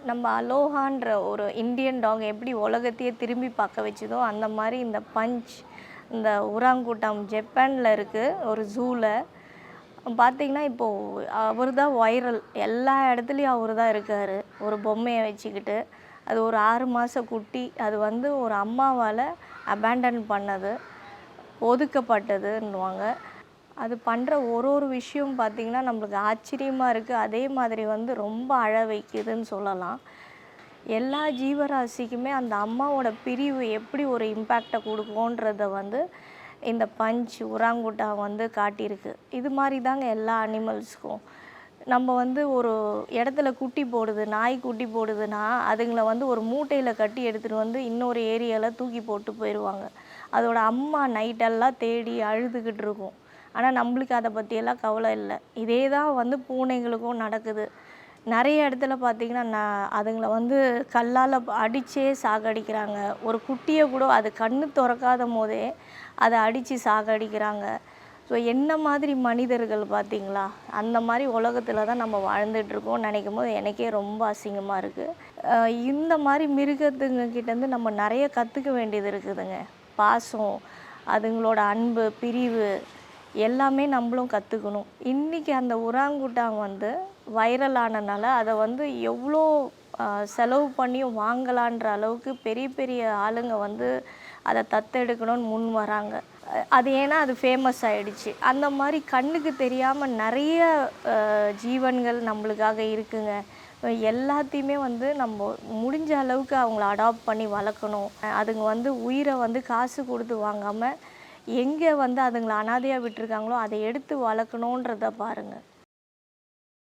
நம்ம அலோஹான்ற ஒரு Indian talk எப்படி உலகத்தையே திரும்பி பார்க்க வச்சுதோ, அந்த மாரி இந்த பஞ்ச், இந்த உராங்குட்டான் ஜப்பான்ல இருக்குது ஒரு ஜூல. பார்த்தீங்கன்னா, இப்போது அவர் தான் வைரல். எல்லா இடத்துலையும் அவர் தான் இருக்கார். ஒரு பொம்மைய வச்சுக்கிட்டு. அது ஒரு 6 மாத குட்டி. அது வந்து ஒரு அம்மாவால் அபேண்டன் பண்ணது, ஒதுக்கப்பட்டதுன்னுவாங்க. அது பண்ணுற ஒரு விஷயம் பார்த்திங்கன்னா, நம்மளுக்கு ஆச்சரியமாக இருக்குது. அதே மாதிரி வந்து ரொம்ப அழ வைக்குதுன்னு சொல்லலாம். எல்லா ஜீவராசிக்குமே அந்த அம்மாவோட பிரிவு எப்படி ஒரு இம்பேக்டை கொடுக்குன்றத வந்து இந்த பஞ்ச், உராங்குட்டான் வந்து காட்டியிருக்கு. இது மாதிரி தாங்க எல்லா அனிமல்ஸுக்கும். நம்ம வந்து ஒரு இடத்துல குட்டி போடுது, நாய் குட்டி போடுதுன்னா, அதுங்கள வந்து ஒரு மூட்டையில் கட்டி எடுத்துகிட்டு வந்து இன்னொரு ஏரியாவில் தூக்கி போட்டு போயிடுவாங்க. அதோட அம்மா நைட்டெல்லாம் தேடி அழுதுகிட்டு இருக்கும். ஆனால் நம்மளுக்கு அதை பற்றியெல்லாம் கவலை இல்லை. இதே தான் வந்து பூனைகளுக்கும் நடக்குது. நிறைய இடத்துல பார்த்திங்கன்னா, அதுங்கள வந்து கல்லால் அடித்தே சாகடிக்கிறாங்க. ஒரு குட்டியை கூட அது கண்ணு திறக்காத போதே அதை அடித்து சாகடிக்கிறாங்க. ஸோ என்ன மாதிரி மனிதர்கள் பார்த்திங்களா, அந்த மாதிரி உலகத்தில் தான் நம்ம வாழ்ந்துட்டுருக்கோம்னு நினைக்கும் போது எனக்கே ரொம்ப அசிங்கமாக இருக்குது. இந்த மாதிரி மிருகத்துங்கக்கிட்டேருந்து நம்ம நிறைய கற்றுக்க வேண்டியது இருக்குதுங்க. பாசம், அதுங்களோட அன்பு, பிரிவு எல்லாமே நம்மளும் கற்றுக்கணும். இன்றைக்கி அந்த உராங்குட்டான் வந்து வைரல் ஆனனால அதை வந்து எவ்வளோ செலவு பண்ணியும் வாங்கலான்ற அளவுக்கு பெரிய பெரிய ஆளுங்க வந்து அதை தத்தெடுக்கணும்னு முன் வராங்க. அது ஏன்னா அது ஃபேமஸ் ஆகிடுச்சு. அந்த மாதிரி கண்ணுக்கு தெரியாமல் நிறைய ஜீவன்கள் நம்மளுக்காக இருக்குங்க. எல்லாத்தையுமே வந்து நம்ம முடிஞ்ச அளவுக்கு அவங்கள அடாப்ட் பண்ணி வளர்க்கணும். அதுங்க வந்து உயிரை வந்து காசு கொடுத்து வாங்காமல் எங்கே வந்து அதுங்களை அனாதையாக விட்டுருக்காங்களோ அதை எடுத்து வளர்க்கணுன்றத பாருங்கள்.